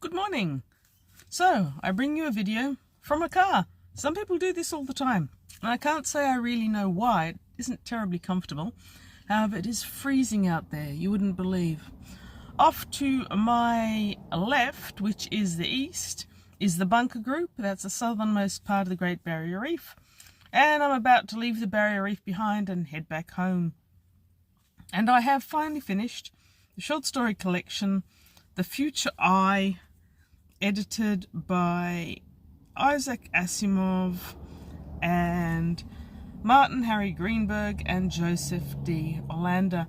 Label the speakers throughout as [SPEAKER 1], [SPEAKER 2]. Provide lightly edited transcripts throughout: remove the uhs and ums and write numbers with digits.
[SPEAKER 1] Good morning. So, I bring you a video from a car. Some people do this all the time, and I can't say I really know why. It isn't terribly comfortable. However, it is freezing out there, you wouldn't believe. Off to my left, which is the east, is the Bunker Group. That's the southernmost part of the Great Barrier Reef. And I'm about to leave the Barrier Reef behind and head back home. And I have finally finished the short story collection, The Future I, edited by Isaac Asimov and Martin Harry Greenberg and Joseph D. Orlando.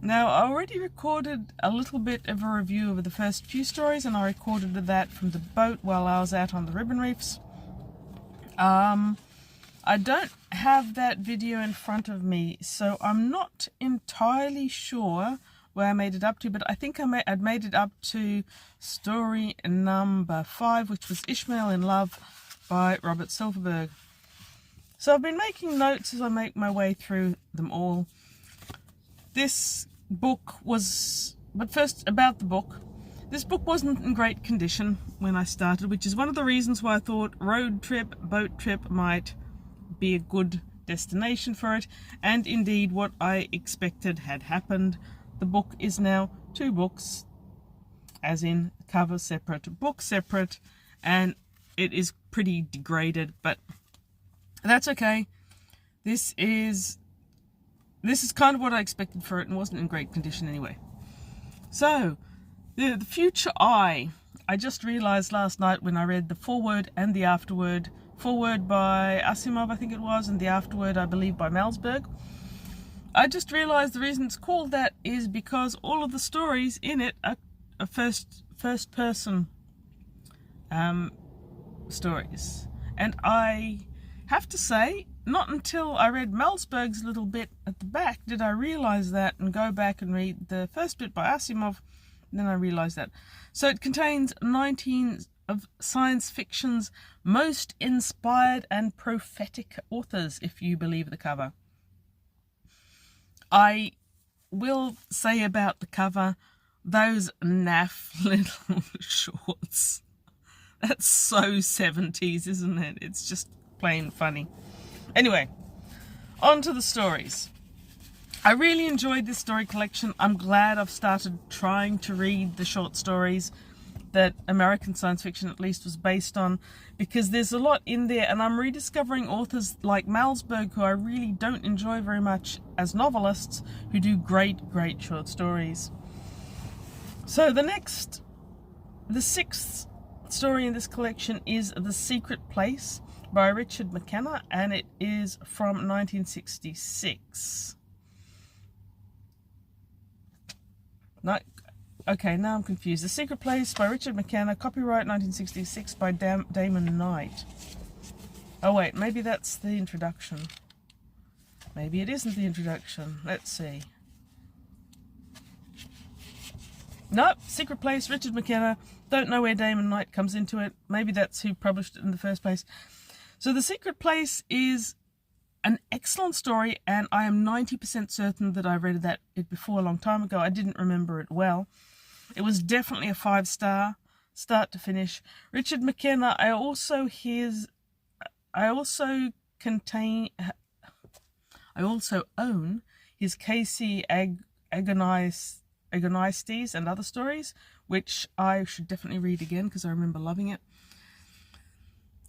[SPEAKER 1] Now, I already recorded a little bit of a review of the first few stories, and I recorded that from the boat while I was out on the ribbon reefs. I don't have that video in front of me, so I'm not entirely sure where I made it up to, but I think I'd made it up to story number 5, which was Ishmael in Love by Robert Silverberg. So I've been making notes as I make my way through them all. This book was, but first about the book. This book wasn't in great condition when I started, which is one of the reasons why I thought road trip, boat trip might be a good destination for it, and indeed what I expected had happened. The book is now 2 books, as in cover separate, book separate, and it is pretty degraded, but that's okay. This is kind of what I expected for it, and wasn't in great condition anyway. So, the Future I just realized last night when I read the foreword and the afterword. Foreword by Asimov, I think it was, and the afterword, I believe, by Malzberg. I just realized the reason it's called that is because all of the stories in it are first person stories. And I have to say, not until I read Malzberg's little bit at the back did I realize that and go back and read the first bit by Asimov. Then I realized that. So it contains 19 of science fiction's most inspired and prophetic authors, if you believe the cover. I will say about the cover, those naff little shorts. That's so 70s, isn't it? It's just plain funny. Anyway, on to the stories. I really enjoyed this story collection. I'm glad I've started trying to read the short stories that American science fiction at least was based on, because there's a lot in there, and I'm rediscovering authors like Malzberg, who I really don't enjoy very much as novelists, who do great short stories. So the 6th story in this collection is The Secret Place by Richard McKenna, and it is from 1966. Okay, now I'm confused. The Secret Place by Richard McKenna, copyright 1966 by Damon Knight. Oh wait, maybe that's the introduction. Maybe it isn't the introduction. Let's see. Nope, Secret Place, Richard McKenna. Don't know where Damon Knight comes into it. Maybe that's who published it in the first place. So The Secret Place is an excellent story, and I am 90% certain that I read it before a long time ago. I didn't remember it well. It was definitely a 5-star, start to finish. Richard McKenna, I also own his Casey Agonistes and other stories, which I should definitely read again because I remember loving it.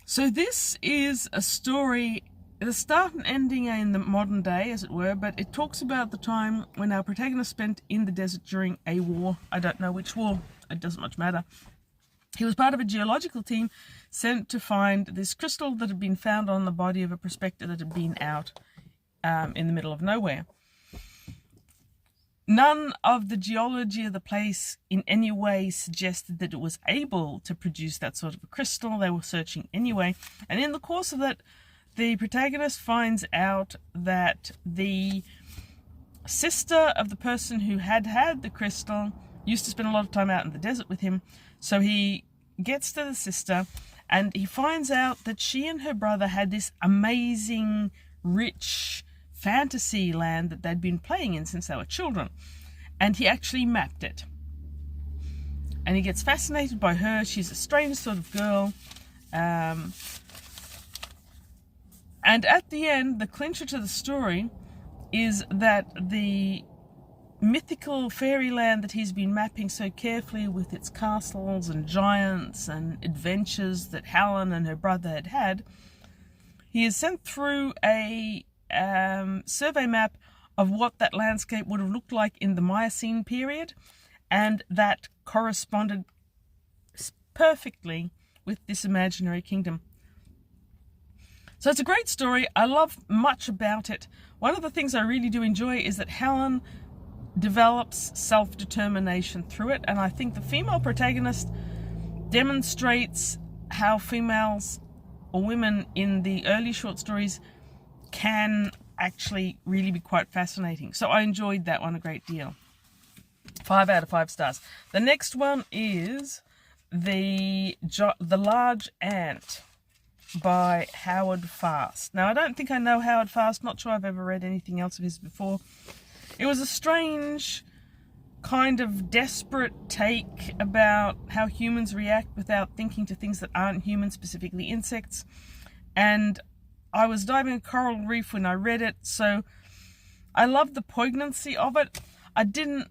[SPEAKER 1] So this is a story, the start and ending are in the modern day, as it were, but it talks about the time when our protagonist spent in the desert during a war. I don't know which war, it doesn't much matter. He was part of a geological team sent to find this crystal that had been found on the body of a prospector that had been out in the middle of nowhere. None of the geology of the place in any way suggested that it was able to produce that sort of a crystal. They were searching anyway, and in the course of that, the protagonist finds out that the sister of the person who had the crystal used to spend a lot of time out in the desert with him. So he gets to the sister and he finds out that she and her brother had this amazing, rich fantasy land that they'd been playing in since they were children. And he actually mapped it. and he gets fascinated by her. She's a strange sort of girl. And at the end, the clincher to the story is that the mythical fairyland that he's been mapping so carefully with its castles and giants and adventures that Helen and her brother had had, he is sent through a survey map of what that landscape would have looked like in the Miocene period, and that corresponded perfectly with this imaginary kingdom. So it's a great story. I love much about it. One of the things I really do enjoy is that Helen develops self-determination through it, and I think the female protagonist demonstrates how females or women in the early short stories can actually really be quite fascinating. So I enjoyed that one a great deal. 5 out of 5 stars. The next one is The Large Ant by Howard Fast. Now, I don't think I know Howard Fast. Not sure I've ever read anything else of his before. It was a strange, kind of desperate take about how humans react without thinking to things that aren't human, specifically insects. And I was diving a coral reef when I read it, so I loved the poignancy of it. I didn't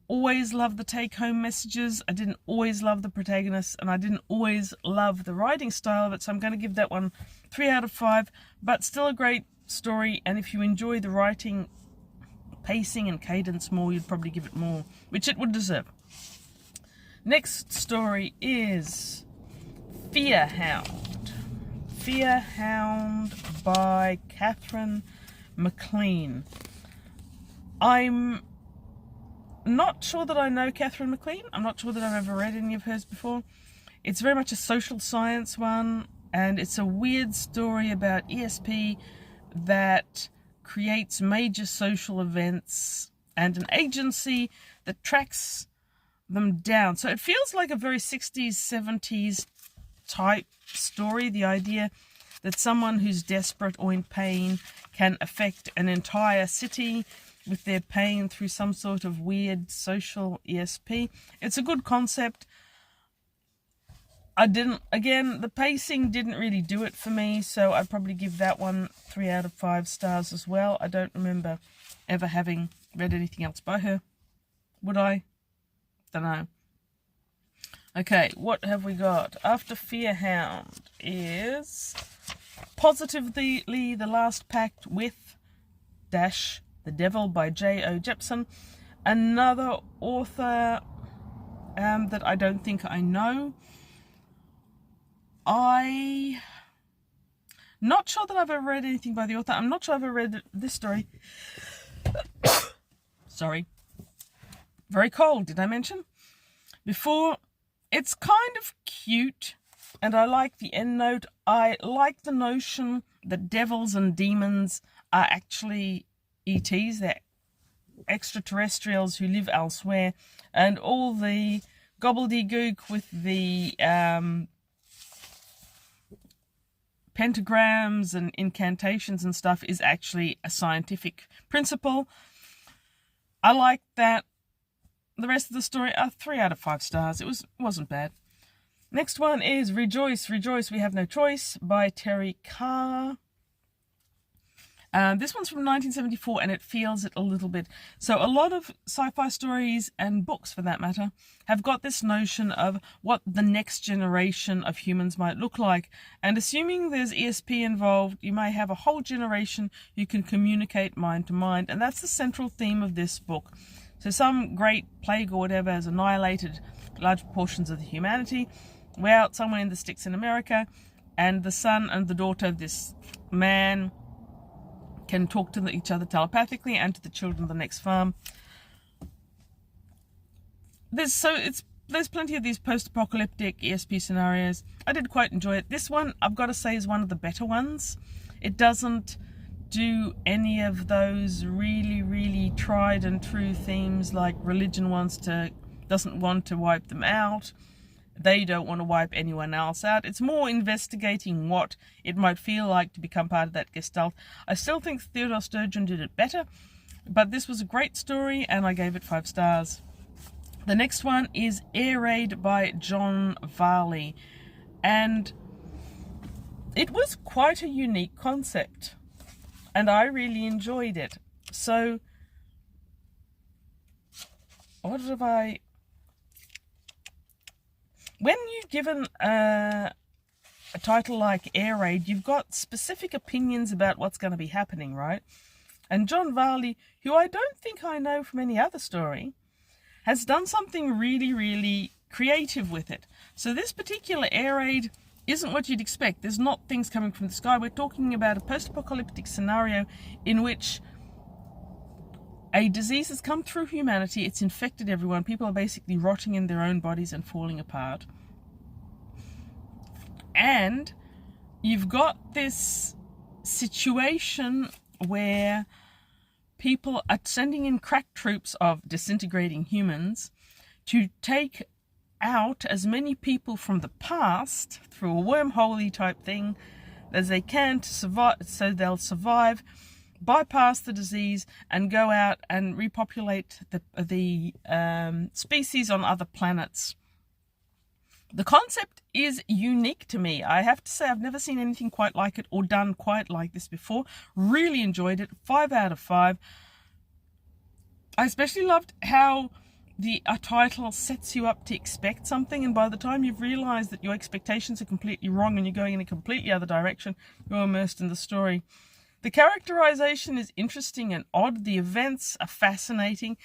[SPEAKER 1] always love the take-home messages. I didn't always love the protagonists, and I didn't always love the writing style of it, so I'm going to give that one 3 out of 5, but still a great story. And if you enjoy the writing, pacing and cadence more, you'd probably give it more, which it would deserve. Next story is Fearhound. Fearhound by Catherine McLean. I'm not sure that I know Catherine McLean. I'm not sure that I've ever read any of hers before. It's very much a social science one, and it's a weird story about ESP that creates major social events and an agency that tracks them down. So it feels like a very 60s, 70s type story. The idea that someone who's desperate or in pain can affect an entire city with their pain through some sort of weird social ESP. It's a good concept. The pacing didn't really do it for me, so I'd probably give that one 3 out of 5 stars as well. I don't remember ever having read anything else by her. Would I? Don't know. Okay, what have we got? After Fearhound is Positively The Last Pact with The Devil by J.O. Jepson. Another author that I don't think I know. I'm not sure that I've ever read anything by the author. I'm not sure I've ever read this story. Sorry. Very cold, did I mention? Before, it's kind of cute, and I like the end note. I like the notion that devils and demons are actually ETs. They're extraterrestrials who live elsewhere, and all the gobbledygook with the pentagrams and incantations and stuff is actually a scientific principle. I like that. The rest of the story are 3 out of 5 stars. It wasn't bad. Next one is Rejoice, Rejoice, We Have No Choice by Terry Carr. This one's from 1974, and it feels it a little bit. So a lot of sci-fi stories, and books for that matter, have got this notion of what the next generation of humans might look like. And assuming there's ESP involved, you may have a whole generation who can communicate mind to mind. And that's the central theme of this book. So some great plague or whatever has annihilated large portions of the humanity. We're out somewhere in the sticks in America, and the son and the daughter of this man can talk to each other telepathically and to the children of the next farm. There's plenty of these post-apocalyptic ESP scenarios. I did quite enjoy it. This one, I've got to say, is one of the better ones. It doesn't do any of those really, really tried and true themes like religion doesn't want to wipe them out. They don't want to wipe anyone else out. It's more investigating what it might feel like to become part of that gestalt. I still think Theodore Sturgeon did it better, but this was a great story, and I gave it 5 stars. The next one is Air Raid by John Varley, and it was quite a unique concept, and I really enjoyed it. So, what have I... When you're given a title like Air Raid, you've got specific opinions about what's going to be happening, right? And John Varley, who I don't think I know from any other story, has done something really, really creative with it. So this particular Air Raid isn't what you'd expect. There's not things coming from the sky. We're talking about a post-apocalyptic scenario in which a disease has come through humanity. It's infected everyone. People are basically rotting in their own bodies and falling apart. And you've got this situation where people are sending in crack troops of disintegrating humans to take out as many people from the past through a wormhole-y type thing as they can to survive, so they'll survive, bypass the disease, and go out and repopulate the species on other planets. The concept is unique to me. I have to say I've never seen anything quite like it or done quite like this before. Really enjoyed it. 5 out of 5. I especially loved how the title sets you up to expect something, and by the time you've realized that your expectations are completely wrong and you're going in a completely other direction, you're immersed in the story. The characterization is interesting and odd. The events are fascinating.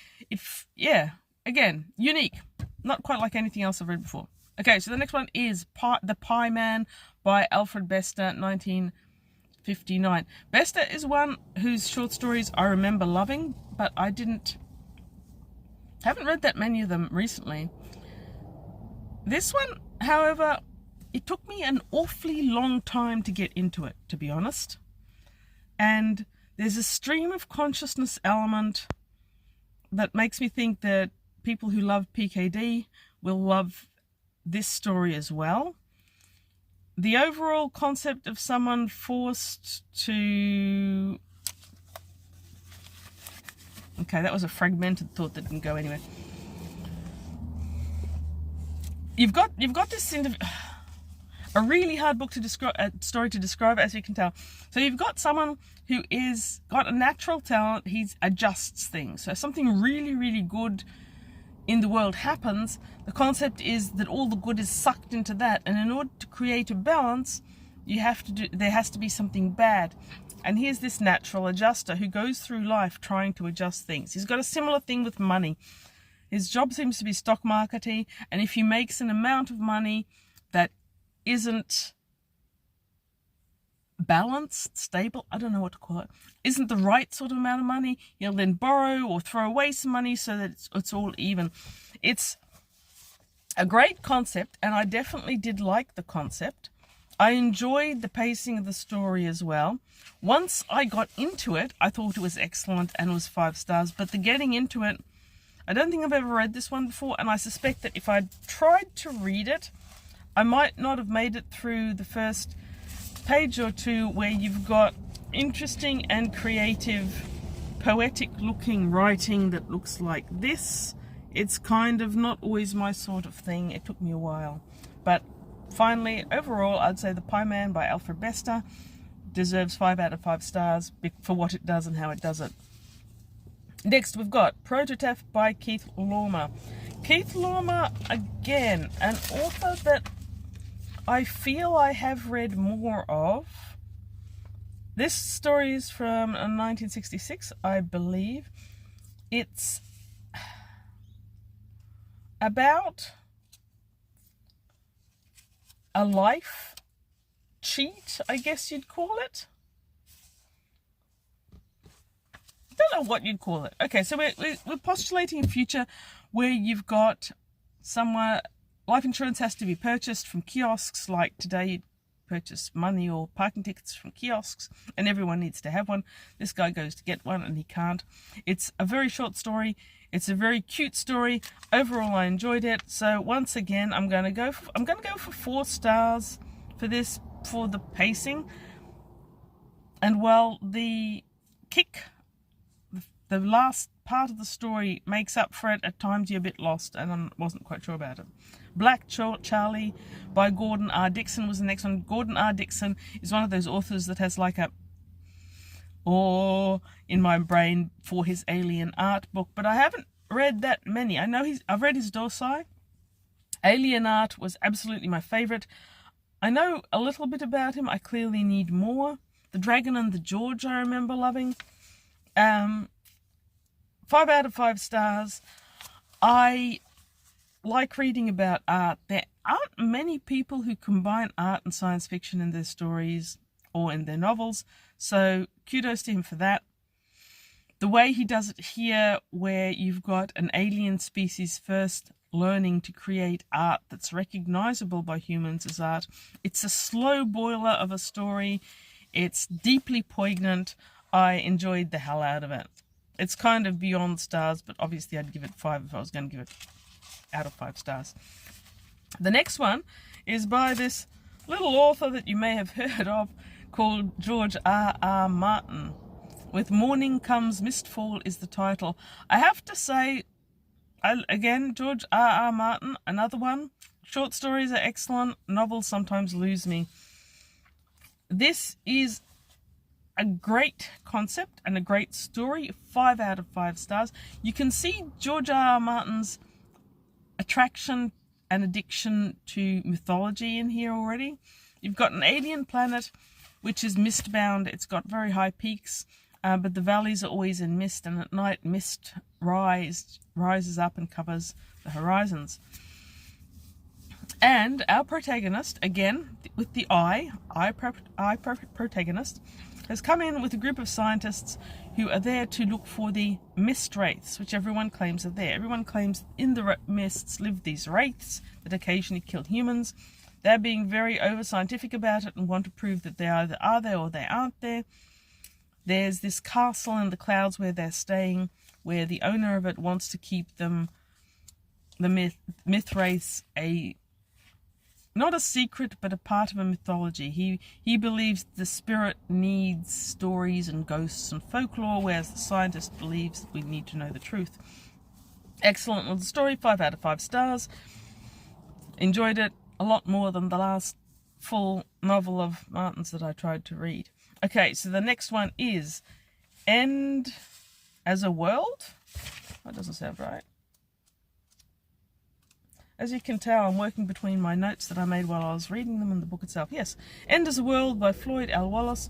[SPEAKER 1] Again, unique. Not quite like anything else I've read before. Okay, so the next one is The Pie Man by Alfred Bester, 1959. Bester is one whose short stories I remember loving, but I haven't read that many of them recently. This one, however, it took me an awfully long time to get into it, to be honest. And there's a stream of consciousness element that makes me think that people who love PKD will love this story as well. The overall concept of someone forced to... Okay, that was a fragmented thought that didn't go anywhere. You've got this a really hard book to describe, story to describe, as you can tell. So you've got someone who is got a natural talent. He adjusts things. So something really, really good in the world happens. The concept is that all the good is sucked into that, and in order to create a balance, there has to be something bad. And here's this natural adjuster who goes through life trying to adjust things. He's got a similar thing with money. His job seems to be stock marketing, and if he makes an amount of money that isn't balanced, stable, I don't know what to call it, isn't the right sort of amount of money, he'll then borrow or throw away some money so that it's all even. It's a great concept, and I definitely did like the concept. I enjoyed the pacing of the story as well. Once I got into it, I thought it was excellent and it was 5 stars, but the getting into it, I don't think I've ever read this one before, and I suspect that if I'd tried to read it, I might not have made it through the first page or two where you've got interesting and creative, poetic looking writing that looks like this. It's kind of not always my sort of thing. It took me a while. But finally, overall, I'd say The Pie Man by Alfred Bester deserves 5 out of 5 stars for what it does and how it does it. Next, we've got Protagonists by Keith Laumer. Keith Laumer, again, an author that I feel I have read more of. This story is from 1966, I believe. It's about a life cheat, I guess you'd call it. I don't know what you'd call it. Okay, so we're postulating a future where you've got somewhere life insurance has to be purchased from kiosks, like today you purchase money or parking tickets from kiosks, and everyone needs to have one. This guy goes to get one and he can't. It's a very short story. It's a very cute story. Overall, I enjoyed it. So once again, I'm going to go for 4 stars for this, for the pacing. And while the the last part of the story makes up for it. At times you're a bit lost, and I wasn't quite sure about it. Black Charlie by Gordon R. Dickson was the next one. Gordon R. Dickson is one of those authors that has like a awe in my brain for his alien art book, but I haven't read that many. I've read his Dorsai. Alien art was absolutely my favorite. I know a little bit about him. I clearly need more. The Dragon and the George I remember loving. 5 out of 5 stars. I like reading about art. There aren't many people who combine art and science fiction in their stories or in their novels, so kudos to him for that. The way he does it here, where you've got an alien species first learning to create art that's recognizable by humans as art. It's a slow boiler of a story. It's deeply poignant. I enjoyed the hell out of it. It's kind of beyond stars, but obviously I'd give it 5 if I was going to give it out of 5 stars. The next one is by this little author that you may have heard of called George R.R. Martin. With Morning Comes Mistfall is the title. I have to say, again, George R.R. Martin, another one. Short stories are excellent. Novels sometimes lose me. This is a great concept and a great story. 5 out of 5 stars. You can see George R.R. Martin's attraction and addiction to mythology in here already. You've got an alien planet which is mist-bound. It's got very high peaks, but the valleys are always in mist, and at night mist rises up and covers the horizons. And our protagonist, again with the I protagonist, has come in with a group of scientists who are there to look for the mist wraiths, which everyone claims are there. Everyone claims in the mists live these wraiths that occasionally kill humans. They're being very over-scientific about it and want to prove that they either are there or they aren't there. There's this castle in the clouds where they're staying, where the owner of it wants to keep them, the myth wraiths, not a secret, but a part of a mythology. He believes the spirit needs stories and ghosts and folklore, whereas the scientist believes that we need to know the truth. Excellent little story, 5 out of 5 stars. Enjoyed it a lot more than the last full novel of Martin's that I tried to read. Okay, so the next one is End as a World. That doesn't sound right. As you can tell, I'm working between my notes that I made while I was reading them and the book itself. Yes, End as a World by Floyd L. Wallace.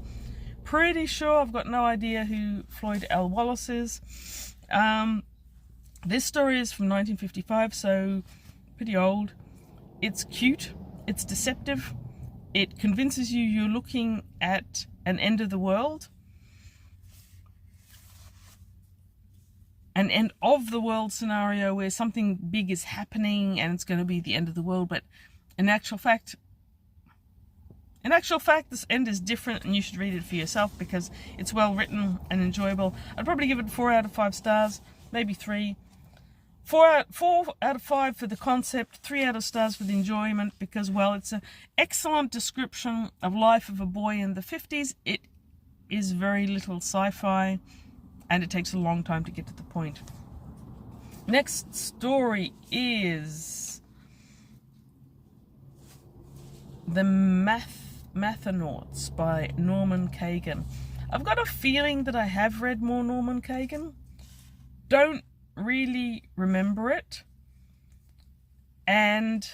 [SPEAKER 1] Pretty sure I've got no idea who Floyd L. Wallace is. This story is from 1955, so pretty old. It's cute. It's deceptive. It convinces you you're looking at an end of the world. An end of the world scenario where something big is happening and it's going to be the end of the world, but in actual fact this end is different, and you should read it for yourself because it's well written and enjoyable. I'd probably give it 4 out of 5 stars, maybe 3. 4 out of 5 for the concept, 3 out of stars for the enjoyment, because, well, it's an excellent description of life of a boy in the 50s. It is very little sci-fi, and it takes a long time to get to the point. Next story is The Mathonauts by Norman Kagan. I've got a feeling that I have read more Norman Kagan. Don't really remember it. And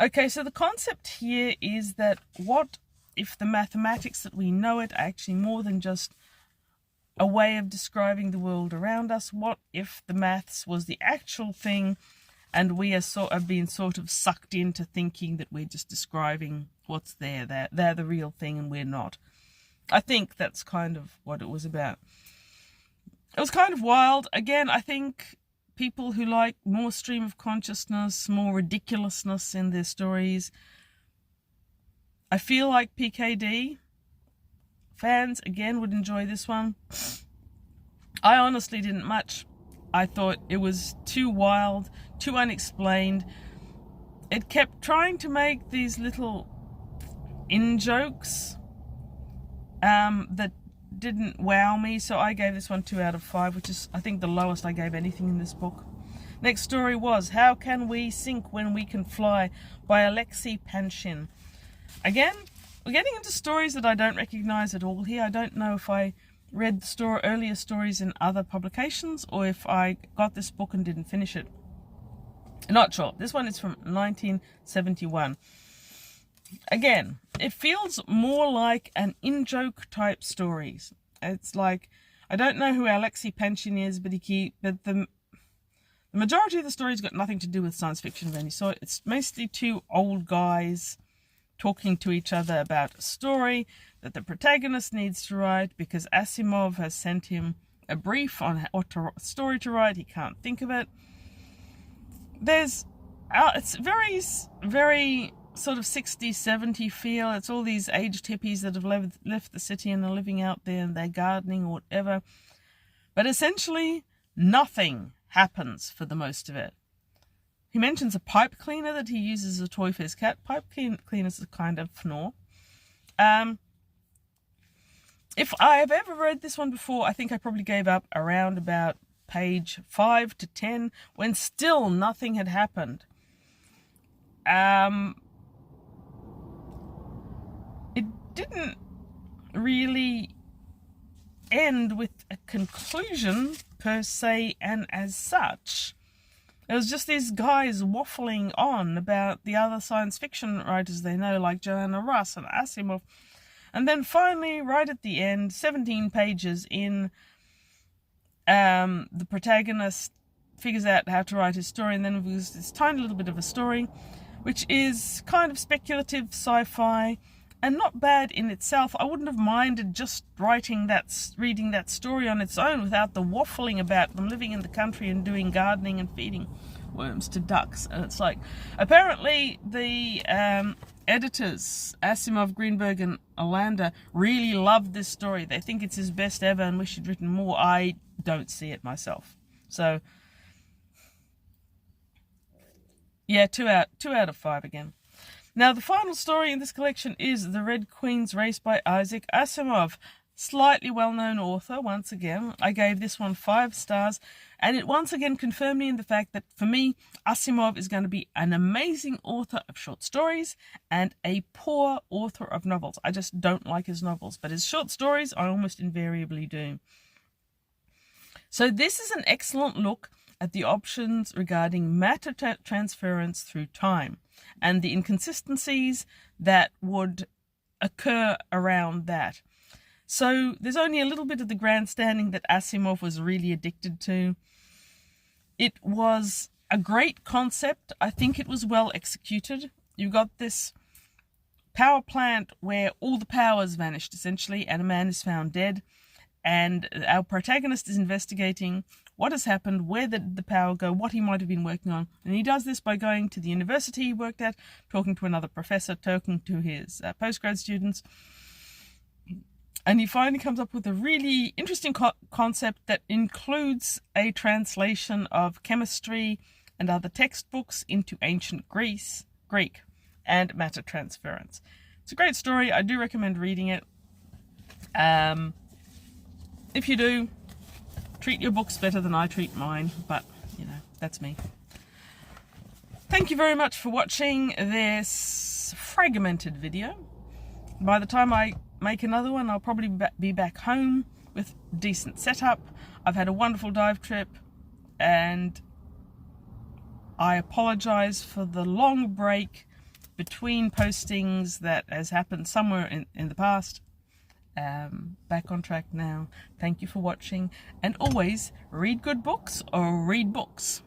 [SPEAKER 1] okay, so the concept here is that what if the mathematics that we know it are actually more than just a way of describing the world around us? What if the maths was the actual thing and we are being sort of sucked into thinking that we're just describing what's there, they're the real thing and we're not? I think that's kind of what it was about. It was kind of wild. Again, I think people who like more stream of consciousness, more ridiculousness in their stories, I feel like PKD fans, again, would enjoy this one. I honestly didn't much. I thought it was too wild, too unexplained. It kept trying to make these little in-jokes that didn't wow me, so I gave this one 2 out of 5, which is, I think, the lowest I gave anything in this book. Next story was How Can We Sink When We Can Fly by Alexei Panshin. Again, we're getting into stories that I don't recognize at all here. I don't know if I read the earlier stories in other publications or if I got this book and didn't finish it. Not sure. This one is from 1971. Again, it feels more like an in-joke type stories. It's like, I don't know who Alexei Panshin is, but the majority of the story's got nothing to do with science fiction of any sort. It's mostly two old guys talking to each other about a story that the protagonist needs to write because Asimov has sent him a brief on what story to write. He can't think of it. It's very, very sort of 60s, 70s feel. It's all these aged hippies that have left the city and are living out there and they're gardening or whatever. But essentially, nothing happens for the most of it. He mentions a pipe cleaner that he uses as a toy for his cat. Pipe cleaners are kind of fnor. If I have ever read this one before, I think I probably gave up around about page 5 to 10 when still nothing had happened. It didn't really end with a conclusion per se, and as such, it was just these guys waffling on about the other science fiction writers they know, like Joanna Russ and Asimov. And then finally, right at the end, 17 pages in, the protagonist figures out how to write his story, and then there's this tiny little bit of a story, which is kind of speculative sci-fi, and not bad in itself. I wouldn't have minded just reading that story on its own without the waffling about them living in the country and doing gardening and feeding worms to ducks. And it's like, apparently the editors, Asimov, Greenberg and Olander, really loved this story. They think it's his best ever and wish he'd written more. I don't see it myself. So, yeah, 2 out of 5 again. Now, the final story in this collection is The Red Queen's Race by Isaac Asimov. Slightly well-known author, once again. I gave this one 5 stars, and it once again confirmed me in the fact that, for me, Asimov is going to be an amazing author of short stories and a poor author of novels. I just don't like his novels, but his short stories I almost invariably do. So this is an excellent look at the options regarding matter transference through time and the inconsistencies that would occur around that. So there's only a little bit of the grandstanding that Asimov was really addicted to. It was a great concept. I think it was well executed. You've got this power plant where all the power's vanished, essentially, and a man is found dead. And our protagonist is investigating what has happened, where did the power go, what he might have been working on. And he does this by going to the university he worked at, talking to another professor, talking to his postgrad students. And he finally comes up with a really interesting concept that includes a translation of chemistry and other textbooks into ancient Greek, and matter transference. It's a great story. I do recommend reading it. If you do, treat your books better than I treat mine, but, you know, that's me. Thank you very much for watching this fragmented video. By the time I make another one, I'll probably be back home with decent setup. I've had a wonderful dive trip, and I apologize for the long break between postings that has happened somewhere in the past. Back on track now. Thank you for watching, and always read good books or read books.